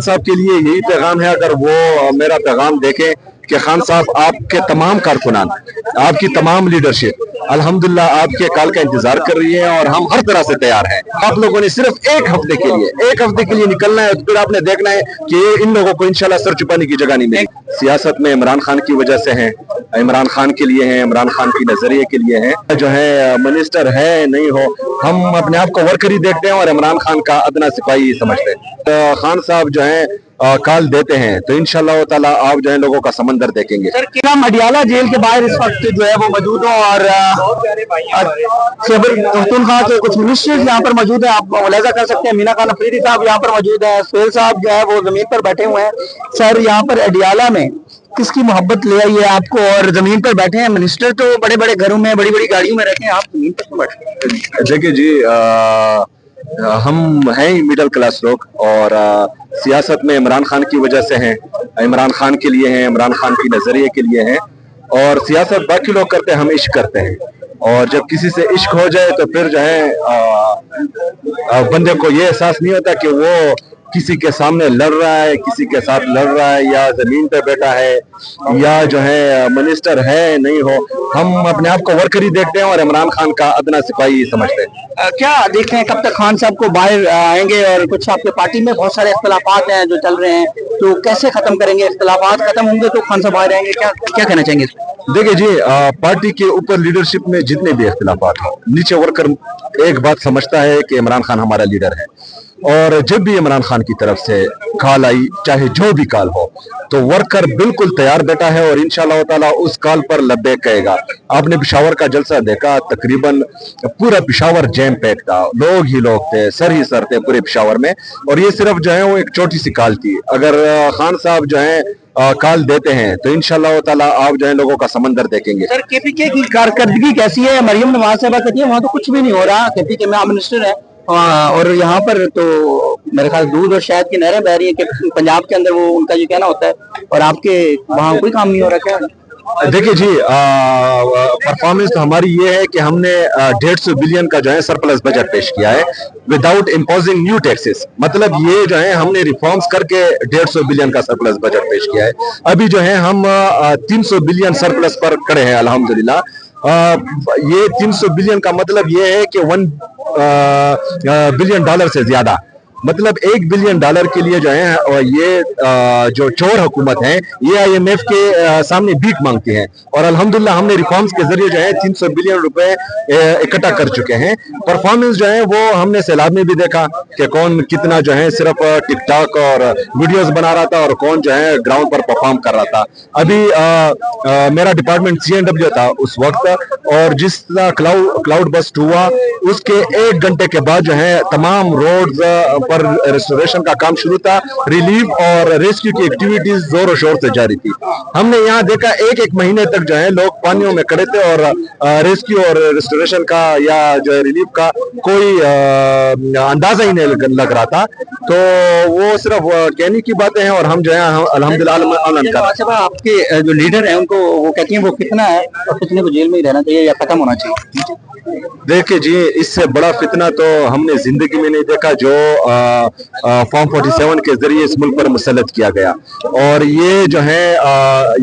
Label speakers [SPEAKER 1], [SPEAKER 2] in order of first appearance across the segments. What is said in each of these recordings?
[SPEAKER 1] साहब के लिए यही पैगाम है, अगर वो मेरा पैगाम देखें कि खान साहब आपके तमाम कारकुनान, आपकी तमाम लीडरशिप अल्हम्दुलिल्लाह आपके कॉल का इंतजार कर रही है और हम हर तरह से तैयार हैं। आप लोगों ने सिर्फ एक हफ्ते के लिए निकलना है, फिर आपने देखना है कि इन लोगों को इंशाल्लाह सर छुपाने की जगह नहीं मिलेगी। सियासत में इमरान खान की वजह से है, इमरान खान के लिए है, इमरान खान की नजरिए के लिए है। जो है मिनिस्टर है नहीं हो, हम अपने आप को वर्कर ही देखते हैं और इमरान खान का अदना सिपाही समझते हैं। खान साहब जो है कॉल देते हैं तो इंशाल्लाह ताला आप जो है लोगों का समंदर देखेंगे।
[SPEAKER 2] सर क्या अडियाला जेल के बाहर इस वक्त जो है वो मौजूद हो और खैबर पख्तूनख्वा के कुछ मिनिस्टर्स यहाँ पर मौजूद है, आप मुलाहिजा कर सकते हैं। मीना खान अफरीदी साहब यहाँ पर मौजूद है, सुहेल साहब जो है वो जमीन पर बैठे हुए हैं। सर यहाँ पर अडियाला में किसकी मोहब्बत ले आई है आपको और जमीन पर बैठे हैं? मिनिस्टर तो बड़े बड़े घरों में बड़ी बड़ी गाड़ियों में रहते हैं, आप जमीन पर क्यों बैठे?
[SPEAKER 1] देखिए जी, हम हैं ही मिडिल क्लास लोग और सियासत में इमरान खान की वजह से हैं, इमरान खान के लिए हैं, इमरान खान की नजरिए के लिए हैं। और सियासत बाकी लोग करते हैं, हम इश्क करते हैं। और जब किसी से इश्क हो जाए तो फिर जो है बंदे को ये एहसास नहीं होता कि वो किसी के सामने लड़ रहा है, किसी के साथ लड़ रहा है, या जमीन पे बैठा है, या जो है मिनिस्टर है नहीं हो। हम अपने आप को वर्कर ही देखते हैं और इमरान खान का अदना सिपाही समझते हैं।
[SPEAKER 2] क्या देखते हैं कब तक खान साहब को बाहर आएंगे? और कुछ आपके पार्टी में बहुत सारे इख्तलाफात हैं जो चल रहे हैं, तो कैसे खत्म करेंगे? इख्तलाफात खत्म होंगे तो खान साहब बाहर आएंगे, क्या कहना चाहेंगे?
[SPEAKER 1] देखिए जी, पार्टी के ऊपर लीडरशिप में जितने भी इख्तलाफात हो, नीचे वर्कर एक बात समझता है कि इमरान खान हमारा लीडर है। और जब भी इमरान खान की तरफ से कॉल आई, चाहे जो भी कॉल हो, तो वर्कर बिल्कुल तैयार बैठा है और इंशाल्लाह ताला उस कॉल पर लब्बैक कहेगा। आपने पिशावर का जलसा देखा, तकरीबन पूरा पिशावर जैम पैक था, लोग ही लोग थे, सर ही सर थे पूरे पिशावर में। और ये सिर्फ जो है वो एक छोटी सी कॉल थी। अगर खान साहब जो है कॉल देते हैं तो इंशाल्लाह ताला आप जो है लोगों का समंदर देखेंगे।
[SPEAKER 2] सर केपीके की कारकर्दगी कैसी है? मरियम नवाज साहबा कहती है वहाँ तो कुछ भी नहीं हो रहा, केपीके में मिनिस्टर है और यहाँ पर तो मेरे ख्याल दूध और शहद की नहरें बह रही है कि पंजाब के अंदर वो उनका जो कहना होता है, और आपके वहाँ कोई काम नहीं हो रहा क्या?
[SPEAKER 1] देखिए जी, परफॉर्मेंस तो हमारी ये है कि हमने 150 बिलियन का जो है सरप्लस बजट पेश किया है विदाउट इम्पोजिंग न्यू टैक्सेस। मतलब ये जो है हमने रिफॉर्म्स करके 150 बिलियन का सरप्लस बजट पेश किया है। अभी जो है हम 300 बिलियन सरप्लस पर खड़े हैं अल्हम्दुलिल्लाह। ये 300 बिलियन का मतलब ये है कि 1 बिलियन डॉलर से ज्यादा, मतलब $1 बिलियन के लिए जो है और ये जो चोर हुकूमत है ये IMF के सामने भीख मांगती है। और अल्हम्दुलिल्लाह हमने रिफॉर्म्स के जरिए जो है 300 बिलियन रुपए इकट्ठा कर चुके हैं। परफॉर्मेंस जो है वो हमने सैलाब में भी देखा कि कौन कितना जो है सिर्फ टिकटॉक और वीडियोस बना रहा था और कौन जो है ग्राउंड पर परफॉर्म कर रहा था। अभी मेरा डिपार्टमेंट CNW था उस वक्त, और जिस क्लाउड बस्ट हुआ उसके 1 घंटे के बाद जो है तमाम रोड्स पर रेस्टोरेशन का काम शुरू था। रिलीफ और रेस्क्यू की एक्टिविटीज जोरों शोर से जारी थी। हमने यहाँ देखा एक महीने तक जो है लोग पानियों में खड़े थे और रेस्क्यू और रेस्टोरेशन का या जो है रिलीफ का कोई अंदाजा ही नहीं लग रहा था। तो वो सिर्फ कहने की बातें हैं और हम जो है अल्हम्दुलिल्लाह आनंद कर रहे हैं।
[SPEAKER 2] आपके जो लीडर है उनको वो कहती हैं वो कितना है और कितने को जेल में ही रहना चाहिए या खत्म होना चाहिए?
[SPEAKER 1] देखिए जी, इससे बड़ा फितना तो हमने जिंदगी में नहीं देखा जो फॉर्म 47 के जरिए इस मुल्क पर मुसल्लत किया गया। और ये जो है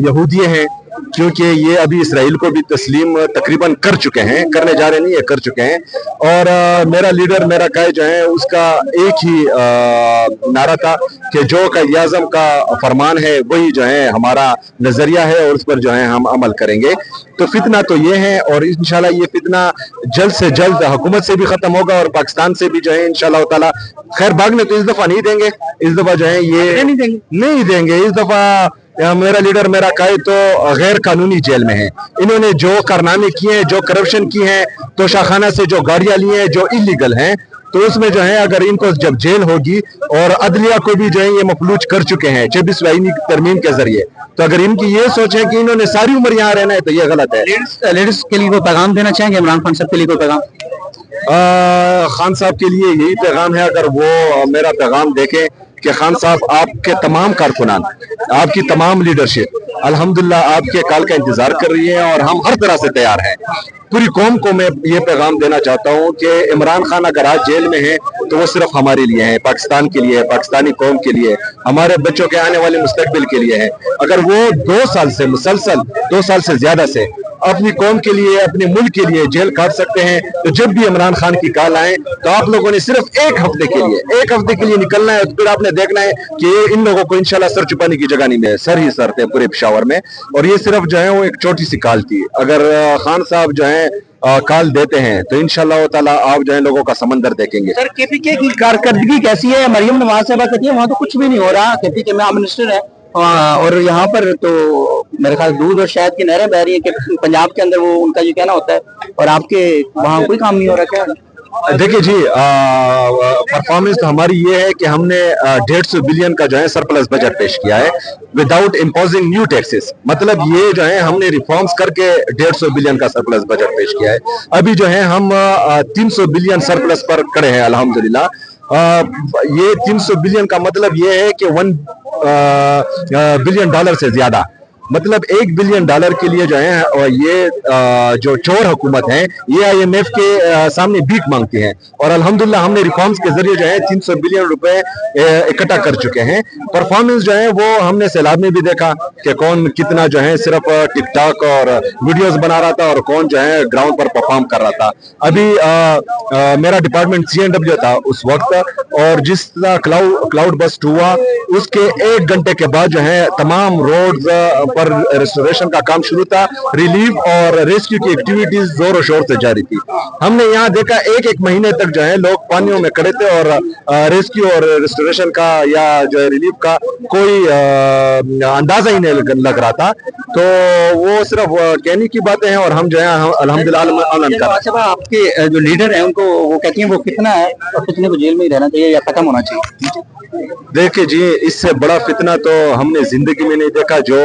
[SPEAKER 1] यहूदी हैं, क्योंकि ये अभी इसराइल को भी तस्लीम तकरीबन कर चुके हैं, करने जा रहे नहीं है, कर चुके हैं। और मेरा लीडर मेरा कायद जो है उसका एक ही नारा था कि जो कायद आज़म का फरमान है वही जो है हमारा नजरिया है और उस पर जो है हम अमल करेंगे। तो फितना तो ये है और इंशाल्लाह ये फितना जल्द से जल्द हुकूमत से भी खत्म होगा और पाकिस्तान से भी जो है इंशाल्लाह ताला। खैर भागने तो इस दफा नहीं देंगे, इस दफा जो है ये नहीं देंगे। इस दफा मेरा लीडर मेरा कायद तो गैर कानूनी जेल में है। इन्होंने जो कारनामे किए हैं, जो करप्शन की है, तो शाखाना से जो गाड़ियां ली हैं जो इलीगल हैं, तो उसमें जो है अगर इनको जब जेल होगी और अदलिया को भी जो है ये मफलूज कर चुके हैं 26वीं आईनी तरमीम के जरिए, तो अगर इनकी ये सोच है कि इन्होंने सारी उम्र यहाँ रहना है तो ये गलत है।
[SPEAKER 2] लेडीज के लिए कोई पैगाम देना चाहेंगे? इमरान खान साहब के लिए कोई पैगाम?
[SPEAKER 1] खान साहब के लिए यही पैगाम है, अगर वो मेरा पैगाम देखें कि खान साहब आपके तमाम कारकुनान, आपकी तमाम लीडरशिप अल्हम्दुलिल्लाह आपके कॉल का इंतजार कर रही है और हम हर तरह से तैयार हैं। पूरी कौम को मैं ये पैगाम देना चाहता हूँ कि इमरान खान अगर आज जेल में है तो वो सिर्फ हमारे लिए है, पाकिस्तान के लिए है, पाकिस्तानी कौम के लिए, हमारे बच्चों के आने वाले मुस्तकबिल के लिए है। अगर वो 2 साल से मुसलसल 2 साल से ज्यादा से अपनी कौम के लिए, अपने मुल्क के लिए जेल काट सकते हैं, तो जब भी इमरान खान की कॉल आए तो आप लोगों ने सिर्फ एक हफ्ते के लिए निकलना है। फिर आपने देखना है कि इन लोगों को इंशाल्लाह सर छुपाने की जगह नहीं मिले, सर ही सर थे पूरे पेशावर में। और ये सिर्फ जो है वो एक छोटी सी कॉल थी। अगर खान साहब जो है कॉल देते हैं तो इंशाल्लाह ताला आप जो है लोगों का समंदर देखेंगे।
[SPEAKER 2] सर केपीके की कारकर्दगी कैसी है? मरियम नवाज साहबा कहती है वहाँ तो कुछ भी नहीं हो रहा, केपीके में आप मिनिस्टर है और यहाँ पर तो मेरे ख्याल दूध और शहद की नहरें बह रही है कि पंजाब के अंदर वो उनका ये कहना होता है और आपके वहाँ कोई काम नहीं हो रहा क्या?
[SPEAKER 1] देखिए जी, परफॉर्मेंस तो हमारी ये है कि हमने 150 बिलियन का जो है सरप्लस बजट पेश किया है विदाउट इम्पोजिंग न्यू टैक्सेस। मतलब ये जो है हमने रिफॉर्म्स करके 150 बिलियन का सरप्लस बजट पेश किया है। अभी जो है हम 300 बिलियन सरप्लस पर खड़े हैं अल्हम्दुलिल्लाह। ये 300 बिलियन का मतलब ये है कि 1 बिलियन डॉलर से ज्यादा, मतलब $1 बिलियन के लिए जो है और ये जो चोर हुकूमत है ये IMF के सामने भीख मांगती है। और अल्हम्दुलिल्लाह हमने रिफॉर्म्स के जरिए जो है 300 बिलियन रुपए इकट्ठा कर चुके हैं। परफॉर्मेंस जो है वो हमने सैलाब में भी देखा कि कौन कितना जो है सिर्फ टिकटॉक और वीडियोस बना रहा था और कौन जो है ग्राउंड पर परफॉर्म कर रहा था। अभी मेरा डिपार्टमेंट CNW था उस वक्त, और जिस क्लाउड बस्ट हुआ उसके 1 घंटे के बाद जो है तमाम रोड्स पर रेस्टोरेशन का काम शुरू था। रिलीफ और रेस्क्यू की एक्टिविटीज जोरों शोर से जारी थी। हमने यहाँ देखा एक महीने तक जो है लोग पानियों में खड़े थे और रेस्क्यू और रेस्टोरेशन का या जो है रिलीफ का कोई अंदाजा ही नहीं लग रहा था। तो वो सिर्फ कहने की बातें हैं और हम जो है अल्हम्दुलिल्लाह आनंद कर रहे हैं।
[SPEAKER 2] आपके जो लीडर है उनको वो कहती हैं वो कितना है और कितने को जेल में ही रहना चाहिए या खत्म होना चाहिए?
[SPEAKER 1] देखिए जी, इससे बड़ा फितना तो हमने जिंदगी में नहीं देखा जो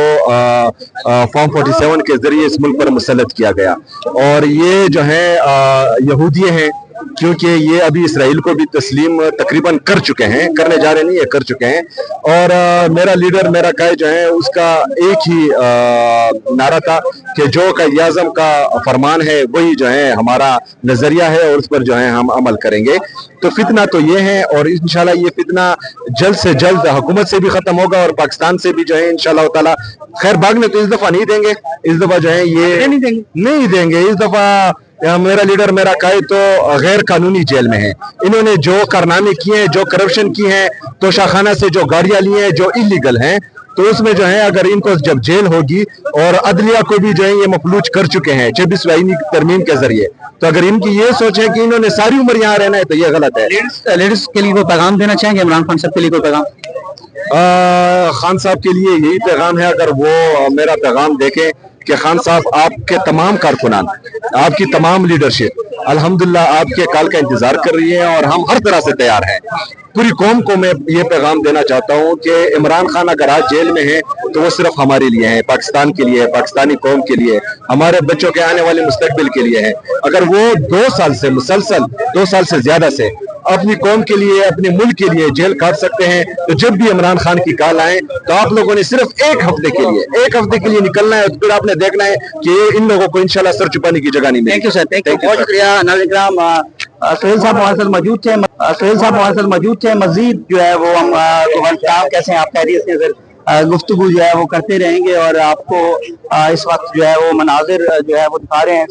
[SPEAKER 1] फॉर्म 47 के जरिए इस मुल्क पर मुसल्लत किया गया। और ये जो है यहूदी हैं, क्योंकि ये अभी इसराइल को भी तस्लीम तकरीबन कर चुके हैं, करने जा रहे नहीं है, कर चुके हैं। और मेरा लीडर मेरा कायद जो है उसका एक ही नारा था कि जो कायद आज़म का फरमान है वही जो है हमारा नजरिया है और उस पर जो है हम अमल करेंगे। तो फितना तो ये है और इंशाल्लाह ये फितना जल्द से जल्द हुकूमत से भी खत्म होगा और पाकिस्तान से भी जो है इंशाल्लाह ताला। खैर भागने तो इस दफा नहीं देंगे, इस दफा जो है ये नहीं देंगे। इस दफा मेरा लीडर मेरा कायद तो गैर कानूनी जेल में है। इन्होंने जो कारनामे किए हैं, जो करप्शन की है, तोशाखाना से जो गाड़ियां ली हैं जो इलीगल हैं, तो उसमें जो है अगर इनको जब जेल होगी और अदलिया को भी जो है ये मफलूज कर चुके हैं 26 आईनी तरमीम के जरिए, तो अगर इनकी ये सोच है कि इन्होंने सारी उम्र यहाँ रहना है तो ये गलत है।
[SPEAKER 2] लेडीज के लिए कोई पैगाम देना चाहेंगे इमरान खान साहब के लिए? कोई पैगाम
[SPEAKER 1] खान साहब के लिए यही पैगाम है, अगर वो मेरा पैगाम देखें कि खान साहब आपके तमाम कारकुनान, आपकी तमाम लीडरशिप अल्हम्दुलिल्लाह आपके कॉल का इंतजार कर रही है और हम हर तरह से तैयार हैं। पूरी कौम को मैं ये पैगाम देना चाहता हूँ कि इमरान खान अगर आज जेल में है तो वो सिर्फ हमारे लिए है, पाकिस्तान के लिए, पाकिस्तानी कौम के लिए, हमारे बच्चों के आने वाले मुस्तकबिल के लिए है। अगर वो 2 साल से मुसलसल 2 साल से ज्यादा से अपनी कौम के लिए, अपने मुल्क के लिए जेल काट सकते हैं, तो जब भी इमरान खान की कॉल आए तो आप लोगों ने सिर्फ एक हफ्ते के लिए निकलना है। फिर आपने देखना है कि इन लोगों को इंशाल्लाह सर छुपाने की जगह नहीं मिलेगी।
[SPEAKER 2] Thank you sir, thank you, बहुत शुक्रिया। नाज़रीन सोहेल साहब हमारे साथ मौजूद थे। मजीद जो है वो हम काम कैसे हैं आप खैरियत से सर गुफ्तगू जो है वो करते रहेंगे और आपको इस वक्त जो है वो मनाजिर जो है वो दिखा रहे हैं।